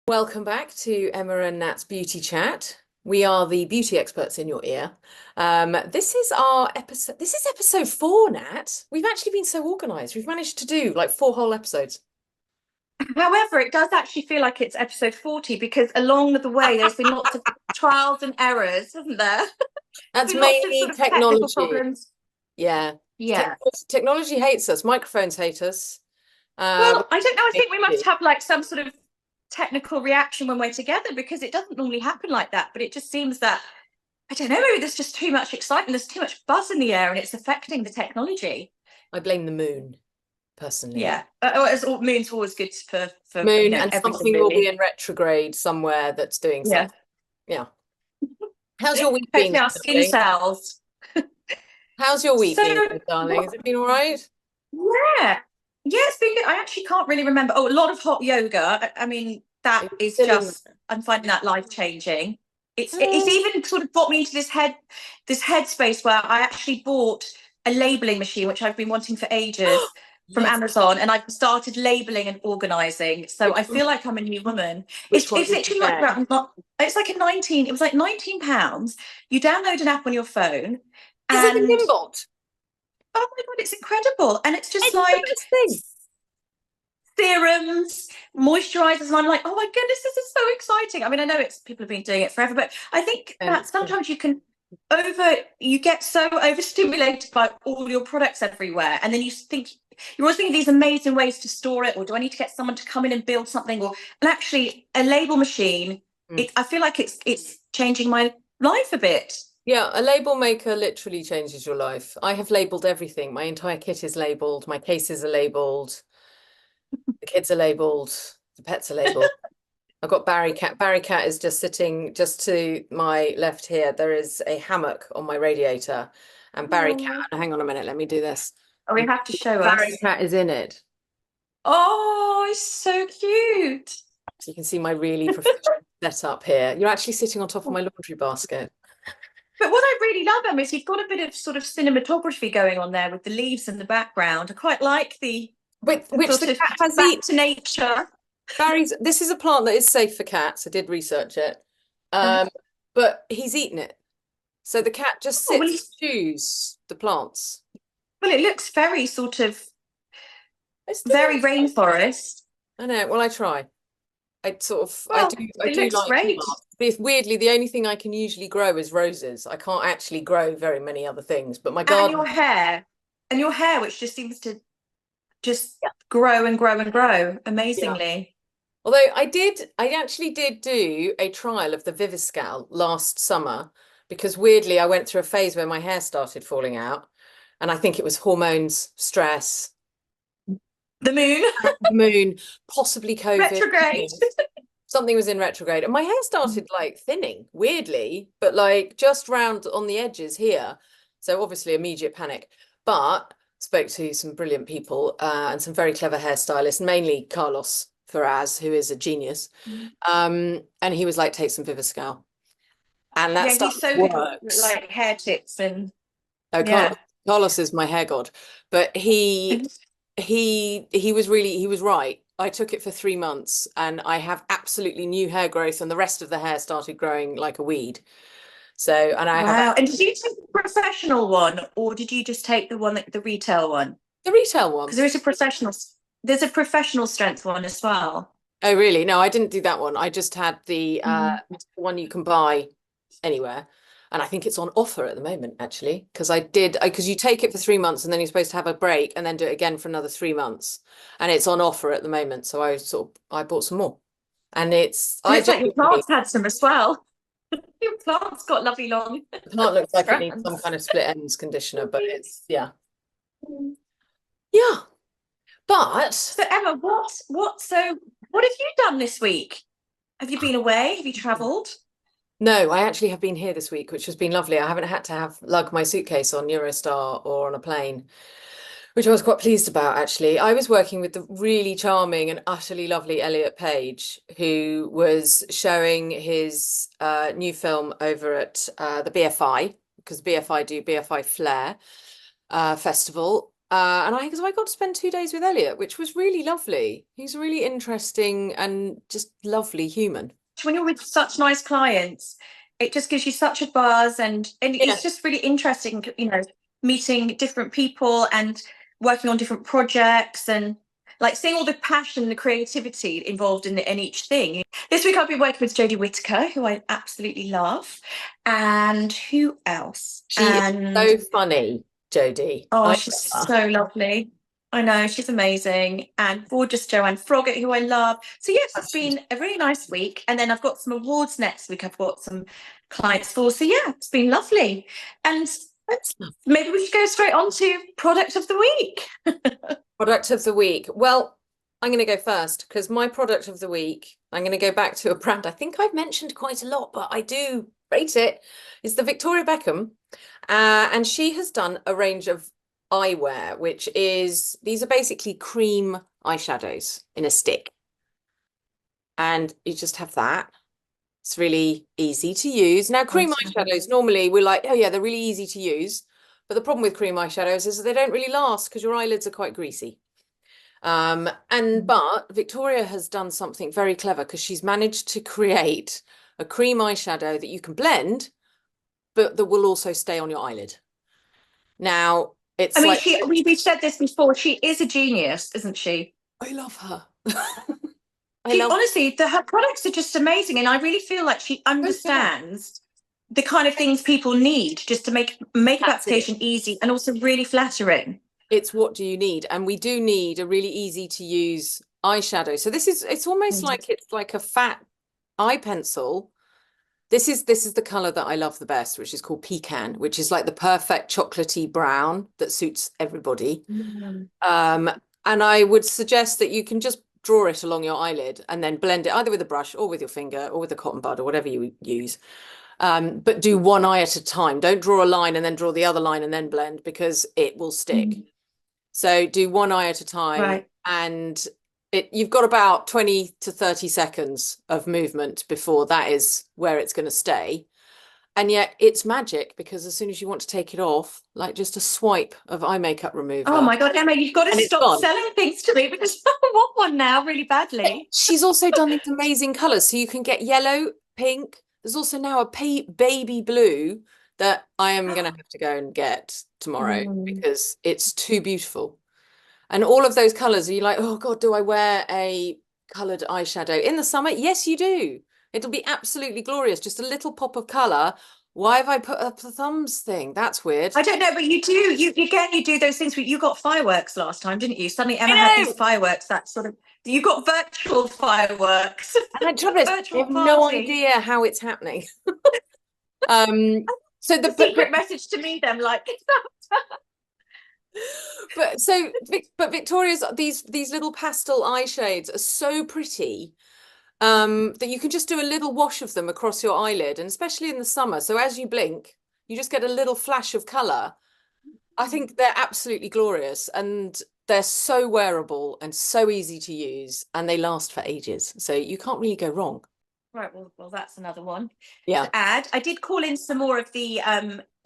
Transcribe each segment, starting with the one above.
Welcome back to Emma and Nat's Beauty Chat. We are the beauty experts in your ear. This is our episode. This is episode 4, Nat. We've actually been so organized. We've managed to do like 4 whole episodes. However, it does actually feel like it's episode 40 because along the way there's been lots of trials and errors, hasn't there? That's Been lots of mainly sort of technical technology. problems. Yeah. Yeah. Technology hates us. Microphones hate us. We Well, I don't know. I hate think we must you. have like some sort of technical reaction when we're together because it doesn't normally happen like that. But it just seems that, I don't know, maybe there's just too much excitement. There's too much buzz in the air and it's affecting the technology. I blame the moon, personally. Yeah. Moon's always good for Moon and everything something will be really. in retrograde somewhere that's doing Yeah. something. Yeah. How's your week been, Hopefully our skin darling? cells. How's your week So, been, darling? Has it been all right? yeah. Yeah, it's been good. I actually can't really remember. Oh, a lot of hot yoga. I mean, that Are you is still in just, I'm finding that life changing. It's there? even sort of got me into this headspace where I actually bought a labeling machine, which I've been wanting for ages from Love Amazon, and I've started labeling and organizing. So which I feel like I'm a new woman. which one It's did you literally like get? it's like a 19, it was like £19. You download an app on your phone Is it a and Nimbot? oh my God, it's incredible. And it's just It's the like best thing. serums, moisturizers, and I'm like, oh my goodness, this is so exciting. I mean, I know it's people have been doing it forever, but I think that sometimes you get so overstimulated by all your products everywhere, and then you think you're always thinking these amazing ways to store it, or do I need to get someone to come in and build something, or and actually a label machine, Mm. I feel like it's changing my life a bit. Yeah, a label maker literally changes your life. I have labeled everything. My entire kit is labeled. My cases are labeled. The kids are labeled. The pets are labeled. I've got Barry Cat. Barry Cat is just sitting just to my left here. There is a hammock on my radiator, and Barry Cat. Oh, Hang on a minute. Let me do this. we have to show Barry us. Cat is in it. Oh, it's so cute. So you can see my really professional setup here. You're actually sitting on top of my laundry basket. But what I really love, Em, is you've got a bit of sort of cinematography going on there with the leaves in the background. I quite like the Which the sort of cat has back eaten. to nature. This is a plant that is safe for cats. I did research it. Uh, Um, but he's eaten it. So the cat just oh, well, sits and chews the plants. it looks very sort of It's very nice. rainforest. I know. Well, I try. Well, I it do looks like great. plants. But weirdly, the only thing I can usually grow is roses. I can't actually grow very many other things. But my And garden, your hair, which just seems to just grow and grow and grow yeah. amazingly. Although I actually did do a trial of the Viviscal last summer because weirdly I went through a phase where my hair started falling out, and I think it was hormones, stress, The moon, the moon, possibly COVID. retrograde. Something was in retrograde, and my hair started like thinning weirdly, but like just round on the edges here. So obviously immediate panic, but spoke to some brilliant people and some very clever hairstylists, mainly Carlos Ferraz, who is a genius. And he was like, take some Viviscal. And that Yeah, stuff he's so good with works. like hair tips and Oh, yeah. Carlos is my hair god. But he was right. I took it for 3 months and I have absolutely new hair growth, and the rest of the hair started growing like a weed. So, and I have Wow. And did you take the professional one or did you just take the one like the retail one? the retail Because one. there's a professional strength one as well. Oh, really? No, I didn't do that one. I just had the Mm. one you can buy anywhere. And I think it's on offer at the moment, actually, because because you take it for 3 months and then you're supposed to have a break and then do it again for another 3 months. And it's on offer at the moment. So I bought some more. And It I looks like your genuinely, plants had some as well. Your plants got lovely long the plant looks like it needs some strands. kind of split ends conditioner, but yeah. Mm. Yeah. But So Emma, what have you done this week? Have you been away? Have you travelled? no, I actually have been here this week, which has been lovely. I haven't had to have lug my suitcase on Eurostar or on a plane, which I was quite pleased about, actually. I was working with the really charming and utterly lovely Elliot Page, who was showing his new film over at the BFI, because BFI do BFI Flair Festival. So I got to spend 2 days with Elliot, which was really lovely. He's a really interesting and just lovely human. When you're with such nice clients, it just gives you such a buzz, and Yeah. it's just really interesting, meeting different people and working on different projects, and like seeing all the passion and the creativity involved in each thing. This week I've been working with Jodie Whittaker, who I absolutely love. And who else? She is And so funny, Jodie. oh, I she's love her. so lovely. I know, she's amazing. And gorgeous Joanne Froggatt, who I love. So yes, it's been a really nice week. And then I've got some awards next week. I've got some clients for. So yeah, it's been lovely. And maybe we should go straight on to product of the week. Product of the week. Well, I'm going to go first because my product of the week, I'm going to go back to a brand I think I've mentioned quite a lot, but I do rate it. It's the Victoria Beckham. And she has done a range of eyewear, which is, these are basically cream eyeshadows in a stick. And you just have that. It's really easy to use. Now, cream eyeshadows, normally we're like, oh yeah, they're really easy to use. But the problem with cream eyeshadows is that they don't really last because your eyelids are quite greasy. But Victoria has done something very clever because she's managed to create a cream eyeshadow that you can blend, but that will also stay on your eyelid. Now, it's I mean, like, we've said this before. She is a genius, isn't she? I love her. I love Honestly, her products are just amazing, and I really feel like she understands the kind of things people need just to make makeup application easy and also really flattering. It's what do you need? And we do need a really easy to use eyeshadow. So it's almost like it's like a fat eye pencil. This is the color that I love the best, which is called pecan, which is like the perfect chocolatey brown that suits everybody. And I would suggest that you can just draw it along your eyelid and then blend it either with a brush or with your finger or with a cotton bud or whatever you use. But do one eye at a time. Don't draw a line and then draw the other line and then blend because it will stick. So do one eye at a time, Right. and you've got about 20 to 30 seconds of movement before that is where it's going to stay. And yet it's magic because as soon as you want to take it off, like just a swipe of eye makeup remover. Oh my God, Emma, you've got to and stop selling things to me because I want one now really badly. She's also done these amazing colors. So you can get yellow, pink. There's also now a baby blue that I am going to have to go and get tomorrow because it's too beautiful. And all of those colors, are you like, oh God, do I wear a colored eyeshadow in the summer? Yes, you do. It'll be absolutely glorious. Just a little pop of color. Why have I put up the thumbs thing? That's weird. I don't know, but you do. You do those things. You got fireworks last time, didn't you? Suddenly Emma had these fireworks. That sort of you got virtual fireworks. And I have no idea how it's happening. So the secret message to me, then, like. But Victoria's these little pastel eye shades are so pretty that you can just do a little wash of them across your eyelid, and especially in the summer. So as you blink, you just get a little flash of color. I think they're absolutely glorious, and they're so wearable and so easy to use, and they last for ages. So you can't really go wrong. Right, well, that's another one. Yeah. To add, I did call in some more of the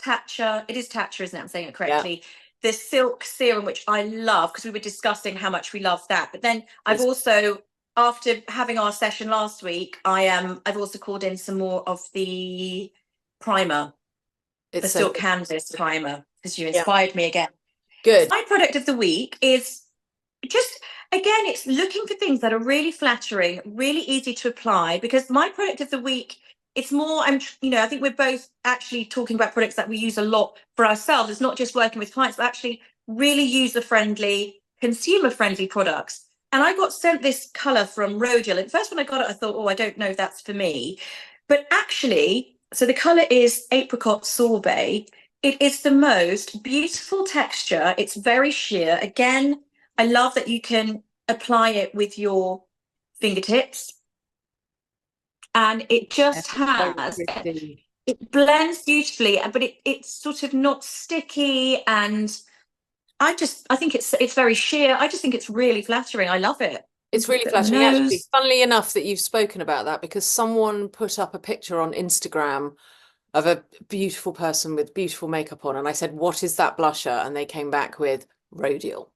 Tatcha. It is Tatcha, isn't it? I'm saying it correctly. Yeah. The silk serum, which I love because we were discussing how much we love that. But then I've also, after having our session last week, I've also called in some more of the primer, the silk canvas primer, because you inspired me again. Good. My product of the week is just, again, it's looking for things that are really flattering, really easy to apply, because my product of the week, it's more, I think we're both actually talking about products that we use a lot for ourselves. It's not just working with clients, but actually really user-friendly, consumer-friendly products. And I got sent this color from Rodial. And first when I got it, I thought, oh, I don't know if that's for me. But actually, so the color is Apricot Sorbet. It is the most beautiful texture. It's very sheer. Again, I love that you can apply it with your fingertips. And it just it blends beautifully, but it's sort of not sticky. And I think it's very sheer. I just think it's really flattering. I love it. It's really flattering, actually. Funnily enough that you've spoken about that, because someone put up a picture on Instagram of a beautiful person with beautiful makeup on, and I said, what is that blusher? And they came back with rhodial.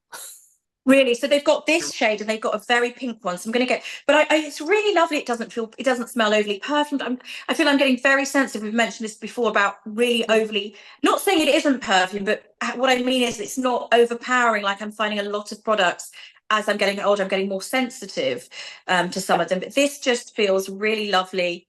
Really? So they've got this shade and they've got a very pink one. So I'm going to get, but it's really lovely. It doesn't smell overly perfumed. I feel I'm getting very sensitive. We've mentioned this before about really overly, not saying it isn't perfumed, but what I mean is it's not overpowering. Like I'm finding a lot of products as I'm getting older, I'm getting more sensitive to some of them. But this just feels really lovely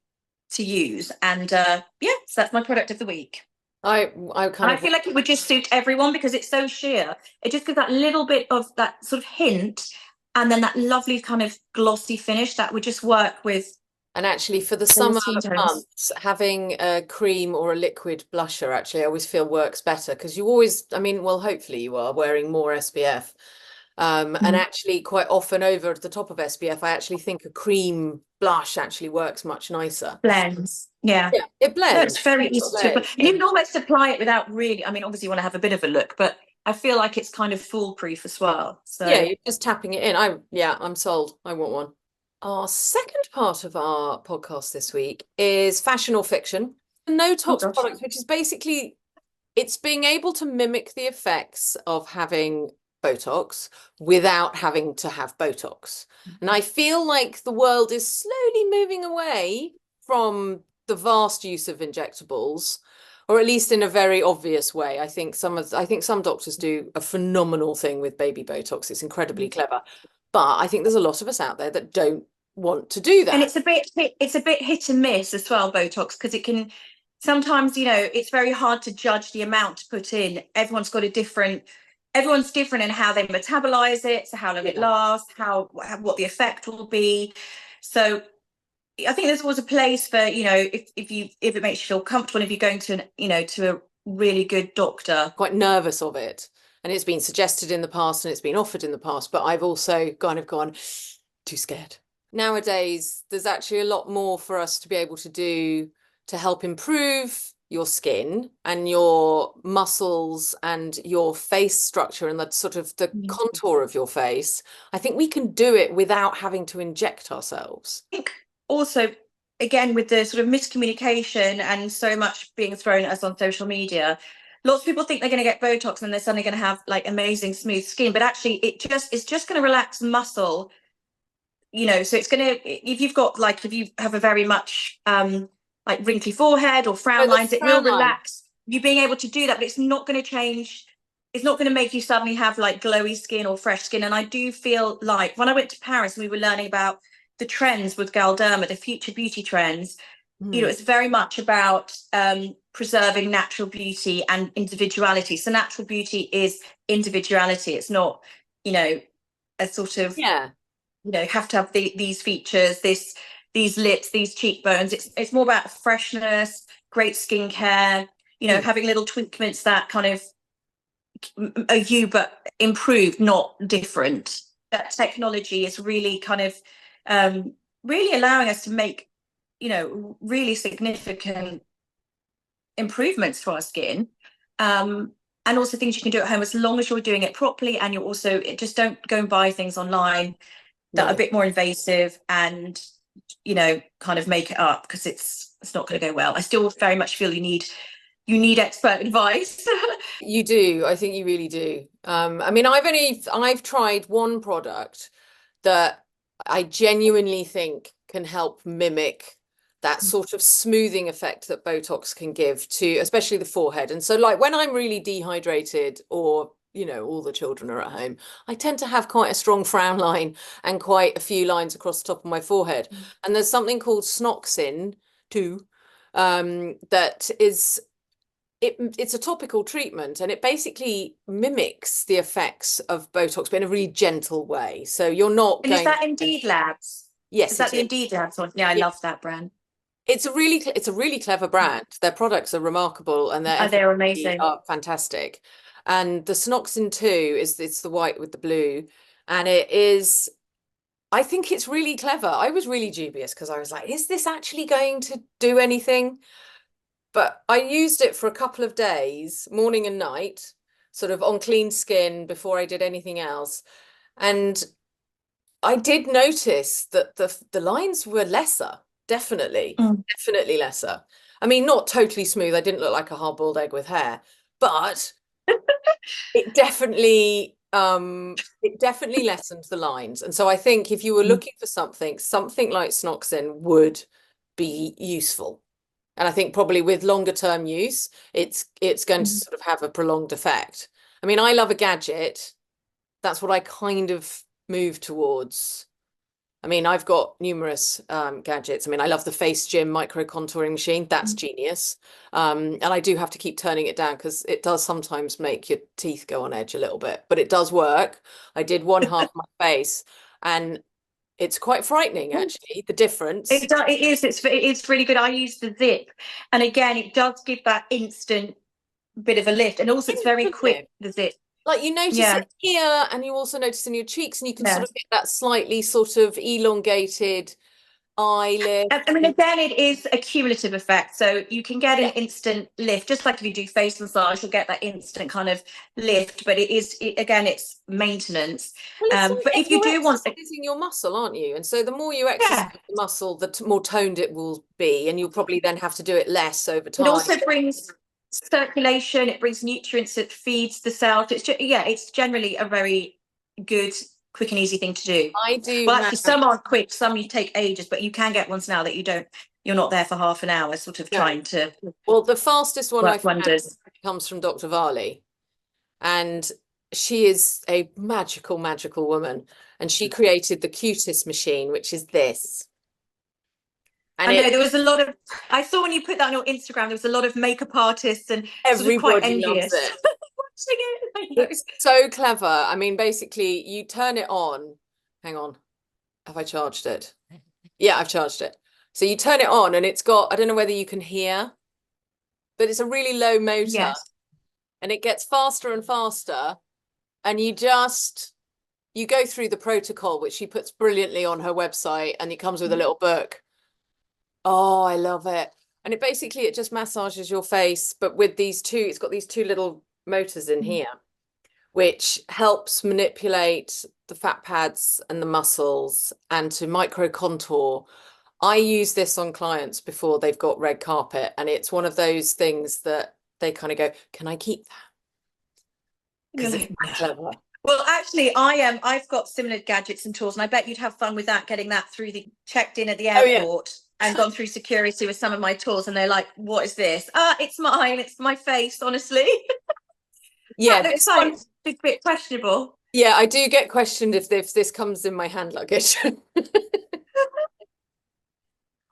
to use. And yeah, so that's my product of the week. I I feel like it would just suit everyone because it's so sheer. It just gives that little bit of that sort of hint and then that lovely kind of glossy finish that would just work with and actually for the all the summer skin tones. months, having a cream or a liquid blusher actually I always feel works better because you always, I mean, well, hopefully you are wearing more SPF. And actually quite often over at the top of SPF, I actually think a cream blush actually works much nicer. Blends. Yeah. Yeah, it No, blends. it's very easy to apply. And you can almost apply it without really, I mean, obviously you want to have a bit of a look, but I feel like it's kind of foolproof as well. Yeah, So you're just tapping it in. I'm sold. I want one. Our second part of our podcast this week is fashion or fiction. No oh tox gosh. products, which is basically it's being able to mimic the effects of having Botox without having to have Botox. And I feel like the world is slowly moving away from the vast use of injectables, or at least in a very obvious way. I think some doctors do a phenomenal thing with baby Botox. It's incredibly clever. But I think there's a lot of us out there that don't want to do And that. it's a bit hit and miss as well, Botox, because it can sometimes, it's very hard to judge the amount to put in. Everyone's different in how they metabolize it, so how long it lasts, what the effect will be. So I think there's always a place for, if it makes you feel comfortable, if you're going to a really good doctor. Quite nervous of it. And it's been suggested in the past and it's been offered in the past, but I've also kind of gone too scared. Nowadays, there's actually a lot more for us to be able to do to help improve your skin and your muscles and your face structure and the sort of the contour of your face. I think we can do it without having to inject ourselves. I think also, again, with the sort of miscommunication and so much being thrown at us on social media, lots of people think they're going to get Botox and they're suddenly going to have like amazing smooth skin, but actually it's just going to relax muscle, so it's going to, if you have a very much like wrinkly forehead or frown lines, it will relax you being able to do that, but it's not going to change. It's not going to make you suddenly have like glowy skin or fresh skin. And I do feel like when I went to Paris and we were learning about the trends with Galderma, the future beauty trends, it's very much about preserving natural beauty and individuality. So natural beauty is individuality. It's not, a sort of, have to have these features, these lips, these cheekbones. It's more about freshness, great skincare, having little tweakments that kind of are you but improved, not different. That technology is really kind of really allowing us to make really significant improvements to our skin, and also things you can do at home as long as you're doing it properly, and you're also just don't go and buy things online that are a bit more invasive and kind of make it up, because it's not going to go well. I still very much feel you need expert advice. You do. I think you really do. I mean, I've tried one product that I genuinely think can help mimic that sort of smoothing effect that Botox can give to, especially the forehead. And so like when I'm really dehydrated or, all the children are at home, I tend to have quite a strong frown line and quite a few lines across the top of my forehead. And there's something called Snoxin too, that is it's a topical treatment and it basically mimics the effects of Botox, but in a really gentle way. So you're not And going. is that Indeed Labs? Yes, is that the Indeed Labs one? Yeah, I love that brand. It's a really clever brand. Their products are remarkable and they're amazing. Are fantastic. And the Snoxin 2 it's the white with the blue, and it is. I think it's really clever. I was really dubious because I was like, is this actually going to do anything? But I used it for a couple of days, morning and night, sort of on clean skin before I did anything else. And I did notice that the lines were lesser, definitely lesser. I mean, not totally smooth. I didn't look like a hard-boiled egg with hair, but it definitely lessens the lines. And so I think if you were looking for something like Snoxin would be useful. And I think probably with longer term use, it's going to sort of have a prolonged effect. I mean, I love a gadget. That's what I kind of move towards. I mean, I've got numerous gadgets. I mean, I love the Face Gym micro contouring machine. That's genius. And I do have to keep turning it down because it does sometimes make your teeth go on edge a little bit, but it does work. I did one half my face, and it's quite frightening, actually, the difference. It is. It's really good. I use the zip, and again, it does give that instant bit of a lift, and also it's very quick. The zip. Like you notice Yeah. it here, and you also notice in your cheeks, and you can sort Yeah. of get that slightly sort of elongated eyelid. I mean, again, it is a cumulative effect. So you can get an Yeah. instant lift, just like if you do face massage, you'll get that instant kind of lift. But again, it's maintenance. Well, it's like But if you you're do want, exercising your muscle, aren't you? And so the more you exercise yeah, the muscle, the more toned it will be, and you'll probably then have to do it less over it time. also brings circulation. It brings nutrients. It feeds the cells. It's generally a very good, quick and easy thing to do. I do Well, have, actually, some aren't quick. Some you take ages, but you can get ones now that you're not there for half an hour, sort of no. trying to Well, the fastest one work I've had wonders. comes from Dr. Varley, and she is a magical, magical woman. And she created the cutest machine, which is this. And I know it there was a lot of. I saw when you put that on your Instagram, there was a lot of makeup artists and sort of quite everybody loves envious it. watching it. I know. It's so clever. I mean, basically, you turn it on. Hang on. Have I charged it? Yeah, I've charged it. So you turn it on and it's got, I don't know whether you can hear, but it's a really low motor Yes. and it gets faster and faster. And you go through the protocol, which she puts brilliantly on her website, and it comes with a little book. Oh, I love it. And it just massages your face, but with it's got these two little motors in here, which helps manipulate the fat pads and the muscles and to micro contour. I use this on clients before they've got red carpet, and it's one of those things that they kind of go, "Can I keep that?" You're Because it's like, that clever. well, actually, I've got similar gadgets and tools, and I bet you'd have fun with that. Getting that through the checked in at the Oh yeah. airport and gone through security with some of my tools, and they're like, "What is this?" It's mine. It's my face. Honestly, Yeah, that looks this like one. a bit questionable. Yeah, I do get questioned if this comes in my hand luggage.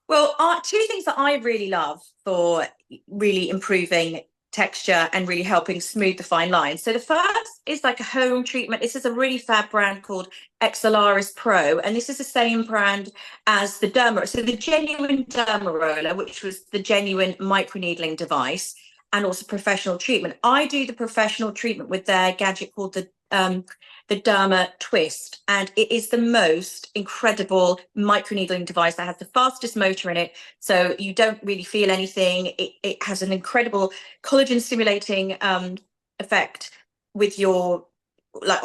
Well, two things that I really love for really improving texture and really helping smooth the fine lines. So the first is like a home treatment. This is a really fab brand called Xalaris Pro, and this is the same brand as the Derma. So the genuine Derma roller, which was the genuine microneedling device, and also professional treatment. I do the professional treatment with their gadget called the Derma Twist, and it is the most incredible microneedling device that has the fastest motor in it, so you don't really feel anything. It has an incredible collagen stimulating effect with your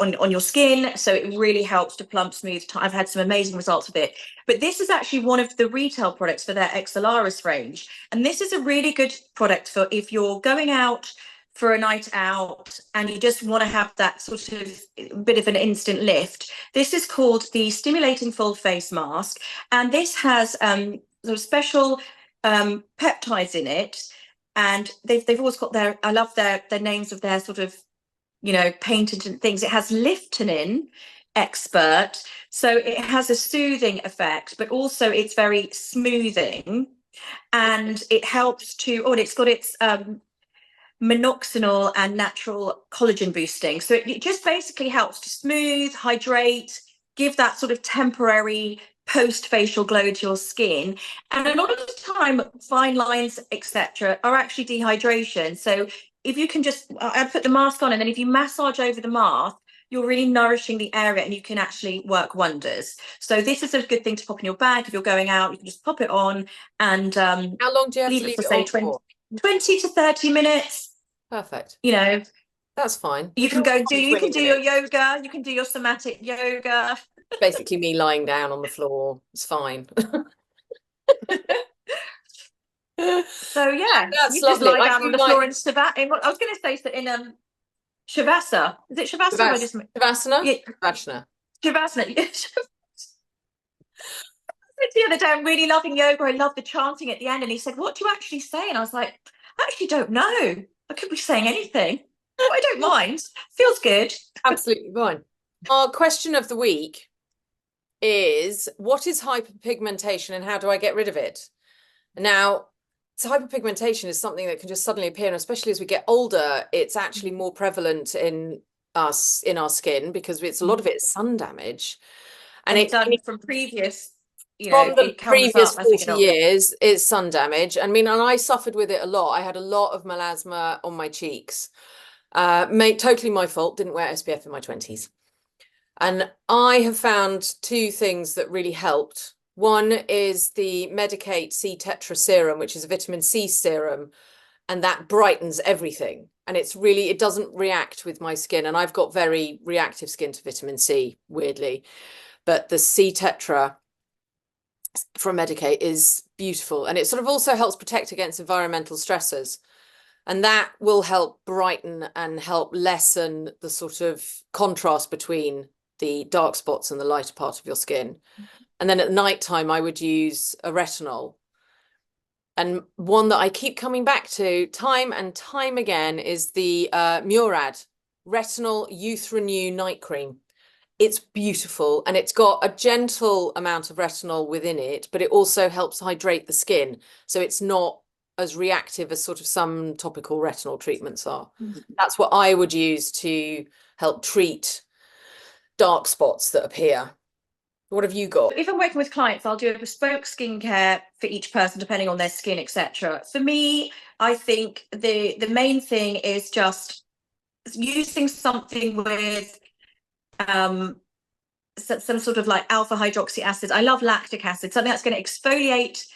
on your skin, so it really helps to plump smooth. I've had some amazing results with it, but this is actually one of the retail products for their Xalaris range, and this is a really good product for if you're going out for a night out and you just want to have that sort of bit of an instant lift. This is called the Stimulating Full Face Mask, and this has sort of special peptides in it, and they've always got I love their names of their sort of patented things. It has liftenin expert, so it has a soothing effect, but also it's very smoothing, and it helps to and it's got its minoxidil and natural collagen boosting. So it just basically helps to smooth, hydrate, give that sort of temporary post-facial glow to your skin. And a lot of the time, fine lines, etc., are actually dehydration. So if you can I put the mask on, and then if you massage over the mask, you're really nourishing the area and you can actually work wonders. So this is a good thing to pop in your bag. If you're going out, you can just pop it on and How long do you have to leave it leave for, it say, on for? 20 to 30 minutes. Perfect. You know, That's fine. you can go do you 20 can do your minutes. yoga, you can do your somatic yoga. Basically me lying down on the floor. It's fine. So yeah, That's you just lovely. lie I down on do the like, floor in sabat. I was going to say that in Shavasa. Is it Shavasa? Or I just Shavasana? yeah, Shavasana. Shavasana. The other day, I'm really loving yoga. I love the chanting at the end. And he said, "What do you actually say?" And I was like, "I actually don't know. I could be saying anything, but I don't mind. Feels good." Absolutely fine. Our question of the week is, what is hyperpigmentation and how do I get rid of it? Now, hyperpigmentation is something that can just suddenly appear, and especially as we get older, it's actually more prevalent in our skin because a lot of it is sun damage. And it done from previous, from the it comes previous up as we get 40 older. years is sun damage. I mean, and I suffered with it a lot. I had a lot of melasma on my cheeks. Totally my fault, didn't wear SPF in my 20s. And I have found two things that really helped. One is the Medicate C Tetra serum, which is a vitamin C serum, and that brightens everything. And it doesn't react with my skin. And I've got very reactive skin to vitamin C, weirdly. But the C Tetra from Medicate is beautiful. And it sort of also helps protect against environmental stressors. And that will help brighten and help lessen the sort of contrast between the dark spots and the lighter part of your skin. And then at night time, I would use a retinol. And one that I keep coming back to time and time again is the Murad Retinol Youth Renew Night Cream. It's beautiful and it's got a gentle amount of retinol within it, but it also helps hydrate the skin. So it's not as reactive as sort of some topical retinol treatments are. That's what I would use to help treat dark spots that appear. What have you got? If I'm working with clients, I'll do a bespoke skincare for each person, depending on their skin, etc. For me, I think the main thing is just using something with some sort of like alpha hydroxy acid. I love lactic acid, something that's going to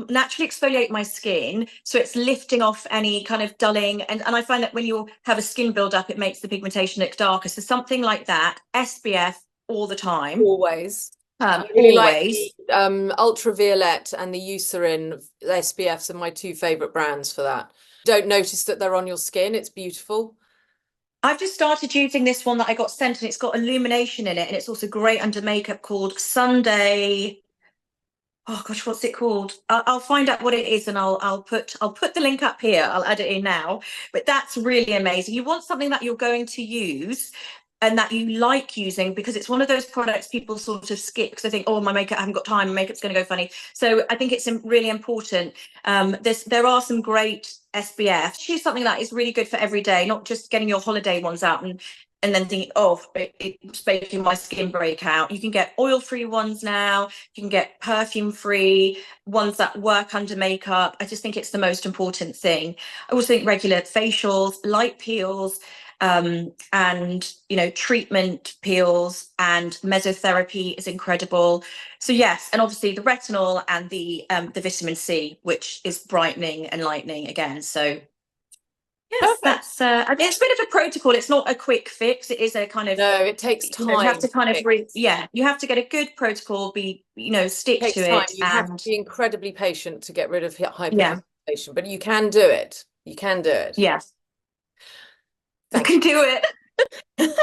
naturally exfoliate my skin, so it's lifting off any kind of dulling, and I find that when you have a skin buildup, it makes the pigmentation look darker. So something like that. SPF all the time, always. I really always. like the ultraviolet and the Eucerin SPFs are my two favorite brands for that. Don't notice that they're on your skin. It's beautiful. I've just started using this one that I got sent, and it's got illumination in it, and it's also great under makeup, called Sunday. Oh gosh, what's it called? I'll find out what it is, and I'll put the link up here. I'll add it in now. But that's really amazing. You want something that you're going to use and that you like using, because it's one of those products people sort of skip because they think, oh, my makeup, I haven't got time, my makeup's going to go funny. So I think it's really important. There are some great SPF. Choose something that is really good for every day, not just getting your holiday ones out and then thinking, oh, it's making my skin break out. You can get oil-free ones now. You can get perfume-free ones that work under makeup. I just think it's the most important thing. I also think regular facials, light peels, and treatment peels and mesotherapy is incredible. So yes, and obviously the retinol and the vitamin C, which is brightening and lightening again. So yes, that's it's a bit of a protocol. It's not a quick fix. It is a kind of, no, it takes time. You have to kind of you have to get a good protocol, stick to it. You have to be incredibly patient to get rid of hyperpigmentation, but you can do it. You can do it. Yes. You can do it.